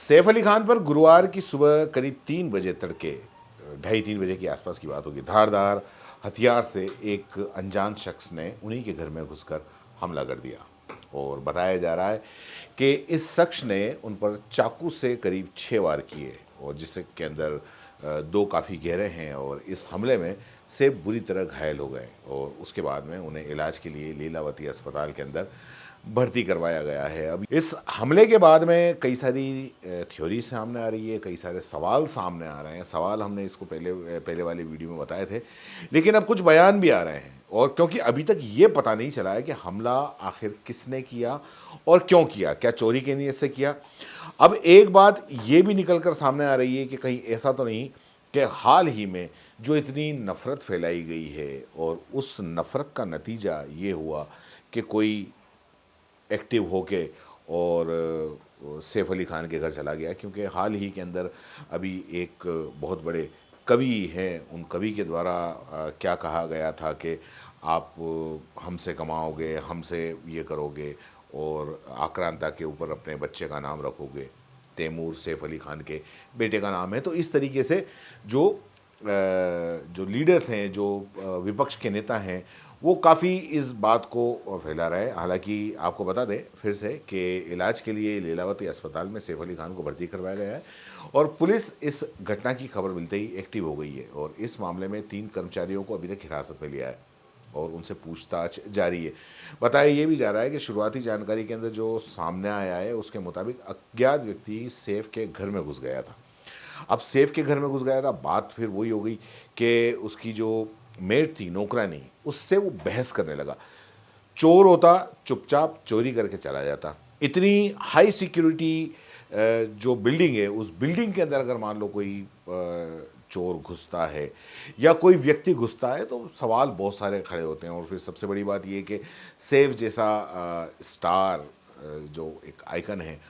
सैफ अली खान पर गुरुवार की सुबह करीब 3 बजे तड़के, ढाई 3 बजे के आसपास की बात होगी, धारदार हथियार से एक अनजान शख्स ने उन्हीं के घर में घुसकर हमला कर दिया। और बताया जा रहा है कि इस शख्स ने उन पर चाकू से करीब 6 वार किए, और जिसके अंदर 2 काफ़ी गहरे हैं, और इस हमले में सैफ बुरी तरह घायल हो गए और उसके बाद में उन्हें इलाज के लिए लीलावती अस्पताल के अंदर भर्ती करवाया गया है। अब इस हमले के बाद में कई सारी थ्योरी सामने आ रही है, कई सारे सवाल सामने आ रहे हैं। सवाल हमने इसको पहले वाले वीडियो में बताए थे, लेकिन अब कुछ बयान भी आ रहे हैं, और क्योंकि अभी तक ये पता नहीं चला है कि हमला आखिर किसने किया और क्यों किया, क्या चोरी की नीयत से किया। अब एक बात ये भी निकल कर सामने आ रही है कि कहीं ऐसा तो नहीं कि हाल ही में जो इतनी नफ़रत फैलाई गई है और उस नफ़रत का नतीजा ये हुआ कि कोई एक्टिव होके और सैफ अली खान के घर चला गया। क्योंकि हाल ही के अंदर अभी एक बहुत बड़े कवि हैं, उन कवि के द्वारा क्या कहा गया था कि आप हमसे कमाओगे, हमसे ये करोगे और आक्रांता के ऊपर अपने बच्चे का नाम रखोगे। तैमूर सैफ अली खान के बेटे का नाम है। तो इस तरीके से जो लीडर्स हैं, जो विपक्ष के नेता हैं, वो काफ़ी इस बात को फैला रहे हैं। हालांकि आपको बता दें फिर से कि इलाज के लिए लीलावती अस्पताल में सैफ अली खान को भर्ती करवाया गया है, और पुलिस इस घटना की खबर मिलते ही एक्टिव हो गई है और इस मामले में 3 कर्मचारियों को अभी तक हिरासत में लिया है और उनसे पूछताछ जारी है। बताया ये भी जा रहा है कि शुरुआती जानकारी के अंदर जो सामने आया है उसके मुताबिक अज्ञात व्यक्ति सैफ के घर में घुस गया था। अब सैफ के घर में घुस गया था, बात फिर वही हो गई कि उसकी जो मेड थी, नौकरानी, उससे वो बहस करने लगा। चोर होता चुपचाप चोरी करके चला जाता। इतनी हाई सिक्योरिटी जो बिल्डिंग है, उस बिल्डिंग के अंदर अगर मान लो कोई चोर घुसता है या कोई व्यक्ति घुसता है तो सवाल बहुत सारे खड़े होते हैं। और फिर सबसे बड़ी बात ये कि सैफ जैसा स्टार, जो एक आइकन है,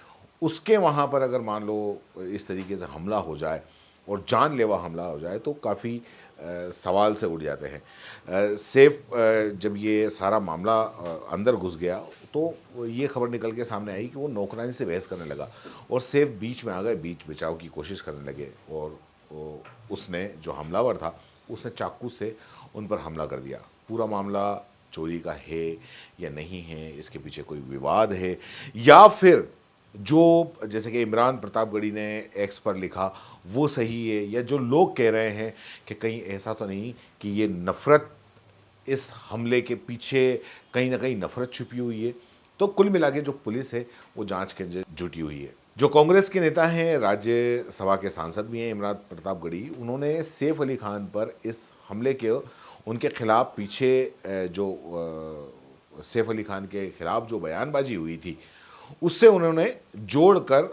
उसके वहाँ पर अगर मान लो इस तरीके से हमला हो जाए और जानलेवा हमला हो जाए तो काफ़ी सवाल से उठ जाते हैं। सैफ जब ये सारा मामला अंदर घुस गया तो ये खबर निकल के सामने आई कि वो नौकरानी से बहस करने लगा और सैफ बीच में आ गए, बीच बचाव की कोशिश करने लगे, और उसने, जो हमलावर था, उसने चाकू से उन पर हमला कर दिया। पूरा मामला चोरी का है या नहीं है, इसके पीछे कोई विवाद है, या फिर जो जैसे कि इमरान प्रतापगढ़ी ने एक्स पर लिखा वो सही है, या जो लोग कह रहे हैं कि कहीं ऐसा तो नहीं कि ये नफ़रत, इस हमले के पीछे कहीं ना कहीं नफ़रत छुपी हुई है। तो कुल मिला के जो पुलिस है वो जांच के अंदर जुटी हुई है। जो कांग्रेस के नेता हैं, राज्यसभा के सांसद भी हैं, इमरान प्रतापगढ़ी, उन्होंने सैफ अली खान पर इस हमले के उनके खिलाफ पीछे सैफ अली खान के खिलाफ जो बयानबाजी हुई थी उससे उन्होंने जोड़कर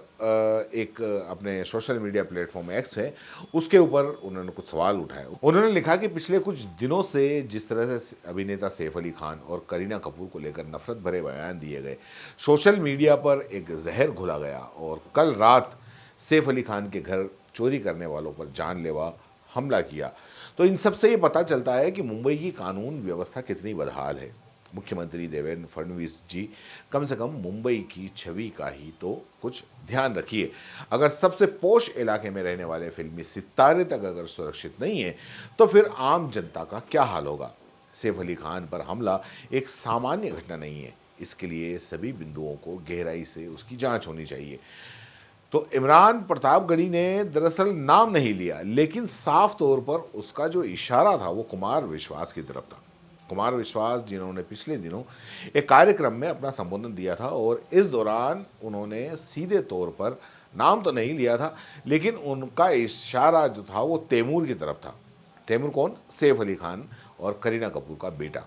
एक अपने सोशल मीडिया प्लेटफॉर्म एक्स है उसके ऊपर उन्होंने कुछ सवाल उठाए। उन्होंने लिखा कि पिछले कुछ दिनों से जिस तरह से अभिनेता सैफ अली खान और करीना कपूर को लेकर नफरत भरे बयान दिए गए, सोशल मीडिया पर एक जहर घुला गया और कल रात सैफ अली खान के घर चोरी करने वालों पर जानलेवा हमला किया, तो इन सब से ये पता चलता है कि मुंबई की कानून व्यवस्था कितनी बदहाल है। मुख्यमंत्री देवेंद्र फडणवीस जी, कम से कम मुंबई की छवि का ही तो कुछ ध्यान रखिए। अगर सबसे पोश इलाके में रहने वाले फिल्मी सितारे तक अगर सुरक्षित नहीं है तो फिर आम जनता का क्या हाल होगा। सैफ अली खान पर हमला एक सामान्य घटना नहीं है, इसके लिए सभी बिंदुओं को गहराई से उसकी जांच होनी चाहिए। तो इमरान प्रतापगढ़ी ने दरअसल नाम नहीं लिया, लेकिन साफ तौर पर उसका जो इशारा था वो कुमार विश्वास की तरफ था। कुमार विश्वास, जिन्होंने पिछले दिनों एक कार्यक्रम में अपना संबोधन दिया था और इस दौरान उन्होंने सीधे तौर पर नाम तो नहीं लिया था, लेकिन उनका इशारा जो था वो तैमूर की तरफ था। तैमूर कौन? सैफ अली खान और करीना कपूर का बेटा।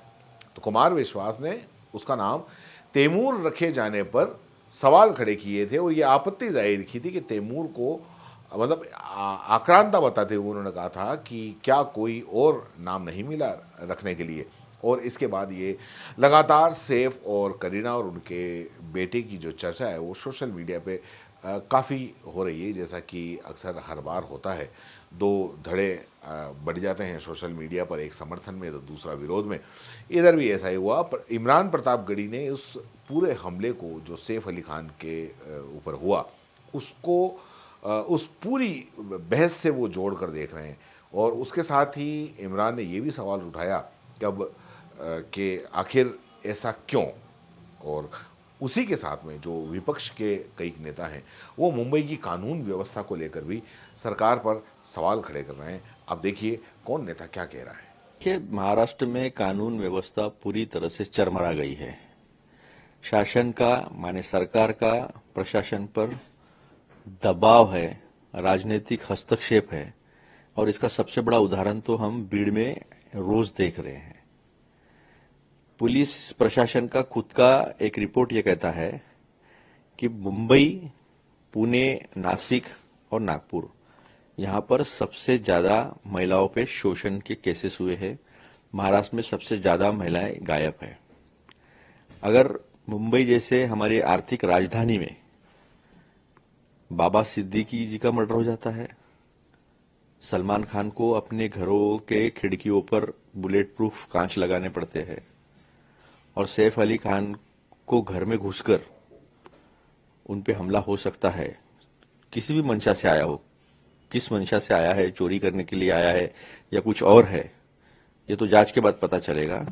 तो कुमार विश्वास ने उसका नाम तैमूर रखे जाने पर सवाल खड़े किए थे और ये आपत्ति जाहिर की थी कि तैमूर को मतलब आक्रांता बताते हुए उन्होंने कहा था कि क्या कोई और नाम नहीं मिला रखने के लिए। और इसके बाद ये लगातार सैफ और करीना और उनके बेटे की जो चर्चा है वो सोशल मीडिया पे काफ़ी हो रही है। जैसा कि अक्सर हर बार होता है, दो धड़े बढ़ जाते हैं सोशल मीडिया पर, एक समर्थन में तो दूसरा विरोध में। इधर भी ऐसा ही हुआ। पर इमरान प्रतापगढ़ी ने उस पूरे हमले को जो सैफ अली खान के ऊपर हुआ उसको उस पूरी बहस से वो जोड़ कर देख रहे हैं। और उसके साथ ही इमरान ने ये भी सवाल उठाया कि अब कि आखिर ऐसा क्यों। और उसी के साथ में जो विपक्ष के कई नेता हैं वो मुंबई की कानून व्यवस्था को लेकर भी सरकार पर सवाल खड़े कर रहे हैं। अब देखिए कौन नेता क्या कह रहा है। कि महाराष्ट्र में कानून व्यवस्था पूरी तरह से चरमरा गई है। शासन का माने सरकार का प्रशासन पर दबाव है, राजनीतिक हस्तक्षेप है, और इसका सबसे बड़ा उदाहरण तो हम भीड़ में रोज देख रहे हैं। पुलिस प्रशासन का खुद का एक रिपोर्ट ये कहता है कि मुंबई, पुणे, नासिक और नागपुर यहां पर सबसे ज्यादा महिलाओं पे शोषण के केसेस हुए हैं। महाराष्ट्र में सबसे ज्यादा महिलाएं गायब है। अगर मुंबई जैसे हमारी आर्थिक राजधानी में बाबा सिद्दीकी जी का मर्डर हो जाता है, सलमान खान को अपने घरों के खिड़कियों पर बुलेट प्रूफ कांच लगाने पड़ते हैं, और सैफ अली खान को घर में घुसकर उन पे हमला हो सकता है, किसी भी मंशा से आया हो, किस मंशा से आया है, चोरी करने के लिए आया है या कुछ और है, ये तो जांच के बाद पता चलेगा।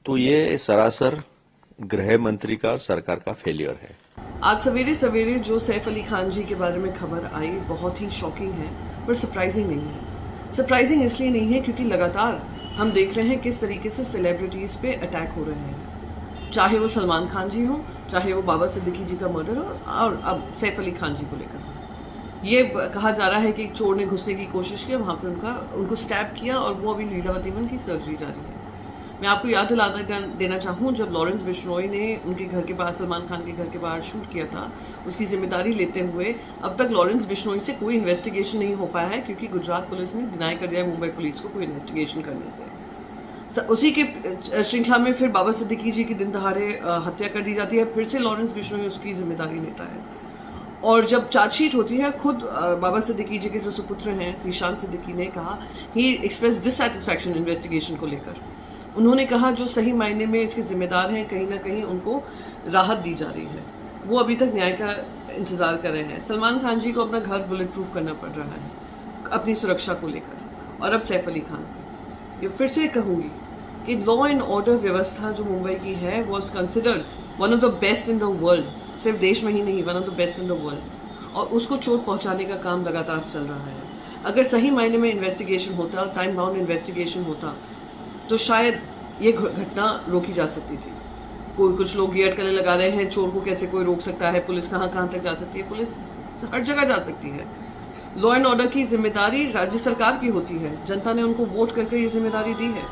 तो ये सरासर गृह मंत्री का और सरकार का फेलियर है। आज सवेरे सवेरे जो सैफ अली खान जी के बारे में खबर आई बहुत ही शॉकिंग है, पर सरप्राइजिंग नहीं है। सरप्राइजिंग इसलिए नहीं है क्योंकि लगातार हम देख रहे हैं किस तरीके से सेलिब्रिटीज पे अटैक हो रहे हैं, चाहे वो सलमान खान जी हो, चाहे वो बाबा सिद्दीकी जी का मर्डर हो, और अब सैफ अली खान जी को लेकर ये कहा जा रहा है कि एक चोर ने घुसने की कोशिश की, वहां पे उनको स्टैब किया, और वो अभी लीलावती में उनकी सर्जरी जारी है। मैं आपको याद दिला देना चाहूँ, जब लॉरेंस बिश्नोई ने उनके घर के बाहर, सलमान खान के घर के बाहर शूट किया था, उसकी जिम्मेदारी लेते हुए अब तक लॉरेंस बिश्नोई से कोई इन्वेस्टिगेशन नहीं हो पाया है, क्योंकि गुजरात पुलिस ने डिनाई कर दिया है मुंबई पुलिस को कोई इन्वेस्टिगेशन करने से। उसी के श्रृंखला में फिर बाबा सिद्दीकी जी की दिन दहाड़े हत्या कर दी जाती है, फिर से लॉरेंस बिश्नोई उसकी जिम्मेदारी लेता है। और जब चार्जशीट होती है, खुद बाबा सिद्दीकी जी के जो सुपुत्र हैं ज़ीशान सिद्दीकी ने कहा, ही एक्सप्रेस डिससैटिस्फैक्शन इन्वेस्टिगेशन को लेकर। उन्होंने कहा जो सही मायने में इसके जिम्मेदार हैं, कहीं ना कहीं उनको राहत दी जा रही है। वो अभी तक न्याय का इंतजार कर रहे हैं। सलमान खान जी को अपना घर बुलेट प्रूफ करना पड़ रहा है अपनी सुरक्षा को लेकर, और अब सैफ अली खान को। ये फिर से कहूंगी कि लॉ एंड ऑर्डर व्यवस्था जो मुंबई की है was considered one of the best in the world, सिर्फ देश में ही नहीं, one of the best in the world, और उसको चोट पहुंचाने का काम लगातार चल रहा है। अगर सही मायने में इन्वेस्टिगेशन होता, टाइम बाउंड इन्वेस्टिगेशन होता, तो शायद ये घटना रोकी जा सकती थी। कुछ लोग गियर कले लगा रहे हैं, चोर को कैसे कोई रोक सकता है, पुलिस कहां तक जा सकती है, पुलिस हर जगह जा सकती है। लॉ एंड ऑर्डर की जिम्मेदारी राज्य सरकार की होती है, जनता ने उनको वोट करके ये जिम्मेदारी दी है।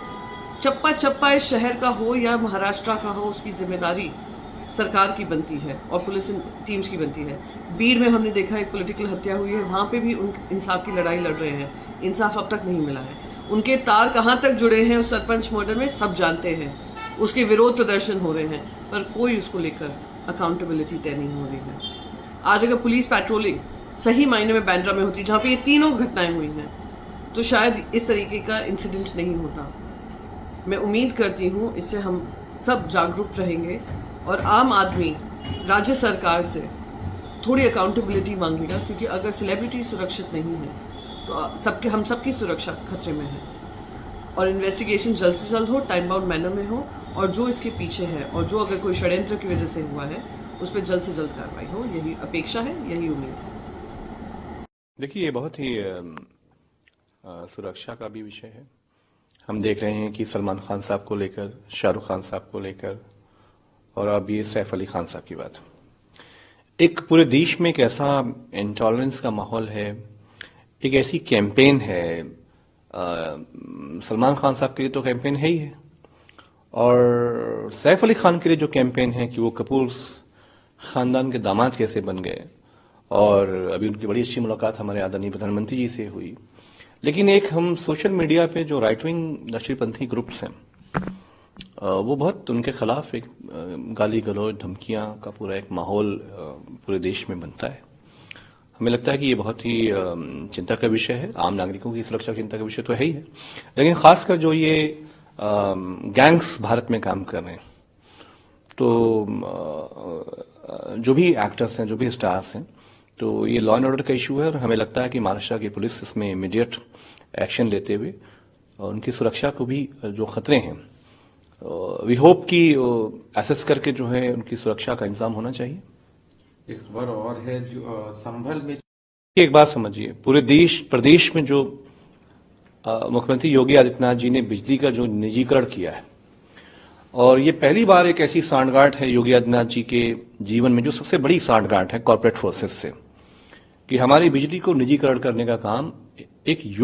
चप्पा चप्पा इस शहर का हो या महाराष्ट्र का हो, उसकी जिम्मेदारी सरकार की बनती है और पुलिस टीम्स की बनती है। बीड़ में हमने देखा एक पॉलिटिकल हत्या हुई है, वहां पे भी इंसाफ की लड़ाई लड़ रहे हैं, इंसाफ अब तक नहीं मिला है। उनके तार कहां तक जुड़े हैं उस सरपंच मर्डर में सब जानते हैं, उसके विरोध प्रदर्शन हो रहे हैं, पर कोई उसको लेकर अकाउंटेबिलिटी तय नहीं हो रही है। आज अगर पुलिस पेट्रोलिंग सही मायने में बांद्रा में होती, जहां पे ये तीनों घटनाएं हुई हैं, तो शायद इस तरीके का इंसिडेंट नहीं होता। मैं उम्मीद करती हूँ इससे हम सब जागरूक रहेंगे और आम आदमी राज्य सरकार से थोड़ी अकाउंटेबिलिटी मांगेगा, क्योंकि अगर सेलिब्रिटी सुरक्षित नहीं है तो हम सबकी सुरक्षा खतरे में है। और इन्वेस्टिगेशन जल्द से जल्द हो, टाइम बाउंड मैनर में हो, और जो इसके पीछे है और जो अगर कोई षड्यंत्र की वजह से हुआ है उस पर जल्द से जल्द कार्रवाई हो, यही अपेक्षा है, यही उम्मीद है। देखिए, ये बहुत ही सुरक्षा का भी विषय है। हम देख रहे हैं कि सलमान खान साहब को लेकर, शाहरुख खान साहब को लेकर, और अब ये सैफ अली खान साहब की बात, एक पूरे देश में एक ऐसा इंटॉलरेंस का माहौल है, एक ऐसी कैंपेन है। सलमान खान साहब के लिए तो कैंपेन है ही है, और सैफ अली खान के लिए जो कैंपेन है कि वो कपूर खानदान के दामाद कैसे बन गए, और अभी उनकी बड़ी अच्छी मुलाकात हमारे आदरणीय प्रधानमंत्री जी से हुई। लेकिन एक हम सोशल मीडिया पे जो राइट विंग दक्षिणपंथी ग्रुप्स हैं, वो बहुत उनके खिलाफ एक गाली गलौज, धमकियां का पूरा एक माहौल पूरे देश में बनता है। हमें लगता है कि ये बहुत ही चिंता का विषय है। आम नागरिकों की सुरक्षा चिंता का विषय तो है ही है, लेकिन खासकर जो ये गैंग्स भारत में काम कर रहे हैं, तो जो भी एक्टर्स हैं, जो भी स्टार्स हैं, तो ये लॉ एंड ऑर्डर का इशू है और हमें लगता है कि महाराष्ट्र की पुलिस इसमें इमीडिएट एक्शन लेते हुए और उनकी सुरक्षा को भी जो खतरे हैं वी होप कि एसेस करके जो है उनकी सुरक्षा का इंतजाम होना चाहिए। एक खबर और है जो संभल में एक बात समझिए, पूरे प्रदेश में जो मुख्यमंत्री योगी आदित्यनाथ जी ने बिजली का जो निजीकरण किया है और ये पहली बार एक ऐसी सांठगांठ है योगी आदित्यनाथ जी के जीवन में जो सबसे बड़ी सांठगांठ है कॉर्पोरेट फोर्सेस से कि हमारी बिजली को निजीकरण करने का काम एक